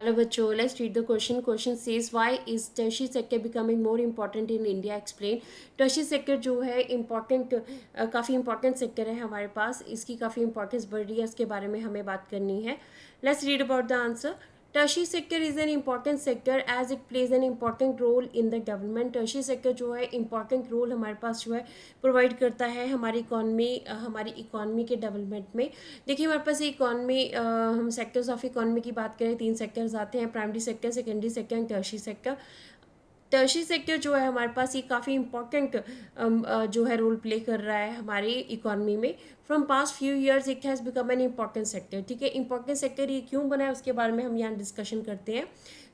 Hello बच्चों, let's read the question. Question says why is tertiary sector becoming more important in India. Explain. Tertiary sector जो है important, काफ़ी important sector है हमारे पास. इसकी काफ़ी इंपॉर्टेंस बढ़ रही है, इसके बारे में हमें बात करनी है. Let's read about the answer. Tertiary sector is an important sector as it plays an important role in the development. Tertiary sector जो है इम्पॉर्टेंट रोल हमारे पास जो है प्रोवाइड करता है हमारी इकॉनमी के डेवलपमेंट में. देखिए हमारे पास इकॉनमी, हम सेक्टर्स ऑफ इकॉनमी की बात करें, 3 सेक्टर्स आते हैं: primary sector, secondary sector and tertiary sector. Tertiary sector जो है हमारे पास ये काफ़ी इंपॉर्टेंट जो है रोल प्ले कर रहा है हमारी इकॉनमी में. From past few years it has become an important sector. ठीक है, इंपॉर्टेंट सेक्टर ये क्यों बना है उसके बारे में हम यहाँ डिस्कशन करते हैं.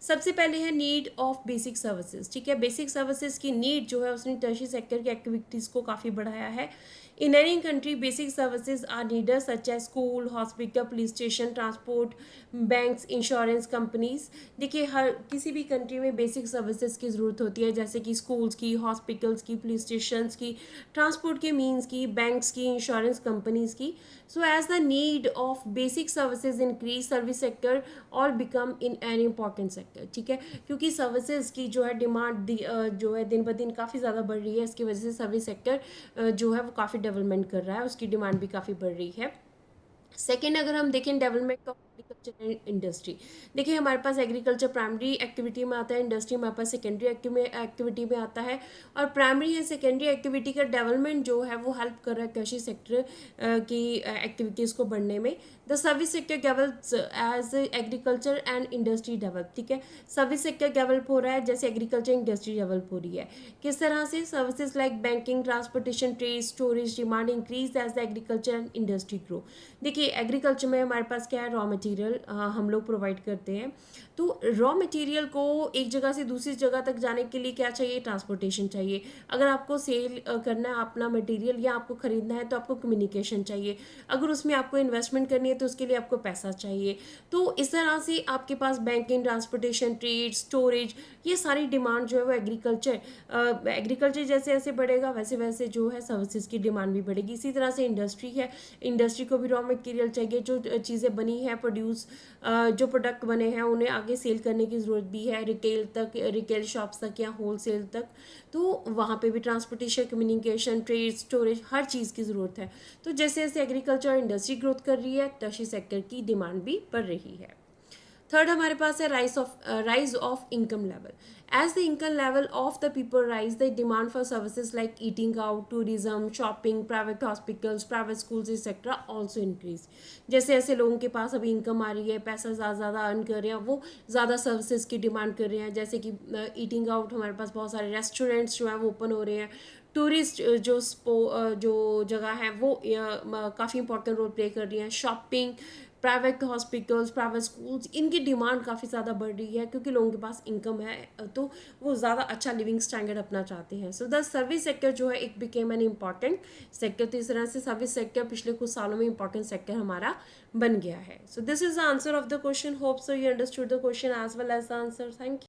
सबसे पहले है नीड ऑफ बेसिक सर्विसेज. ठीक है, बेसिक सर्विसेज की नीड जो है उसने टर्शियरी सेक्टर की एक्टिविटीज़ को काफ़ी बढ़ाया है. In any country, basic services are needed such as school, hospital, police station, transport, banks, insurance companies. देखिए हर किसी भी कंट्री में बेसिक सर्विसेज की ज़रूरत होती है, जैसे कि स्कूल्स की, हॉस्पिटल्स की, पुलिस स्टेशंस की, ट्रांसपोर्ट के मीन्स की, बैंक्स की, इंश्योरेंस कंपनीज की. So as the need of basic services increase, service sector all become in an important sector. ठीक है, क्योंकि सर्विसेज की जो है डिमांड जो है दिन ब दिन काफ़ी ज़्यादा बढ़ रही है. इसकी वजह से सर्विस सेक्टर जो है वो काफ़ी डेवलपमेंट कर रहा है, उसकी डिमांड भी काफ़ी बढ़ रही है. सेकेंड, अगर हम देखें development of agriculture and industry. देखिए हमारे पास एग्रीकल्चर प्राइमरी एक्टिविटी में आता है, इंडस्ट्री हमारे पास सेकेंडरी एक्टिविटी में आता है. और प्राइमरी एंड सेकेंडरी एक्टिविटी का डेवलपमेंट जो है वो हेल्प कर रहा है टर्शियरी सेक्टर की एक्टिविटीज़ को बढ़ने में. The service sector develops as agriculture and industry develop. ठीक है, सर्विस सेक्टर डेवलप हो रहा है जैसे एग्रीकल्चर इंडस्ट्री डेवलप हो रही है. किस तरह से? Services like banking, transportation, trade, storage demand increase as the agriculture and industry grow. देखिए एग्रीकल्चर में हमारे पास क्या है, रॉ मटेरियल हम लोग प्रोवाइड करते हैं. तो रॉ मटेरियल को एक जगह से दूसरी जगह तक जाने के लिए क्या चाहिए? ट्रांसपोर्टेशन चाहिए. अगर आपको सेल करना है अपना मटेरियल या आपको ख़रीदना है तो आपको कम्युनिकेशन चाहिए. अगर उसमें आपको इन्वेस्टमेंट करनी है तो उसके लिए आपको पैसा चाहिए. तो इस तरह से आपके पास बैंकिंग, ट्रांसपोर्टेशन, ट्रेड, स्टोरेज, ये सारी डिमांड जो है वो एग्रीकल्चर जैसे जैसे बढ़ेगा वैसे वैसे जो है सर्विसेज की डिमांड भी बढ़ेगी. इसी तरह से इंडस्ट्री है, इंडस्ट्री को भी रॉ मटेरियल चाहिए. जो चीज़ें बनी हैं प्रोड्यूस, जो प्रोडक्ट बने हैं उन्हें आगे सेल करने की ज़रूरत भी है, रिटेल शॉप्स तक या होलसेल तक. तो वहाँ पे भी ट्रांसपोर्टेशन, कम्युनिकेशन, ट्रेड, स्टोरेज, हर चीज़ की ज़रूरत है. तो जैसे जैसे एग्रीकल्चर इंडस्ट्री ग्रोथ कर रही है, टर्शियरी सेक्टर की डिमांड भी बढ़ रही है. थर्ड हमारे पास है rise of income level. As the income level of the people rise, the demand for services like eating out, tourism, shopping, private hospitals, private schools etcetera also increase. जैसे ऐसे लोगों के पास अभी इनकम आ रही है, पैसा ज़्यादा ज़्यादा अर्न कर रहे हैं, वो ज़्यादा सर्विसेज की डिमांड कर रहे हैं. जैसे कि ईटिंग आउट, हमारे पास बहुत सारे रेस्टोरेंट्स जो हैं वो ओपन हो रहे हैं. टूरिस्ट जो जगह है वो काफ़ी इंपॉर्टेंट रोल प्ले कर रही हैं. Shopping, private hospitals, private schools, इनकी डिमांड काफ़ी ज़्यादा बढ़ रही है क्योंकि लोगों के पास इनकम है, तो वो ज़्यादा अच्छा लिविंग स्टैंडर्ड अपना चाहते हैं. सो द सर्विस सेक्टर जो है एक बिकेम एन इम्पॉर्टेंट सेक्टर. तो इस तरह से सर्विस सेक्टर पिछले कुछ सालों में इंपॉर्टेंट सेक्टर हमारा बन गया है. So this is the answer of the question. Hope so you understood the question as well as the answer. Thank you.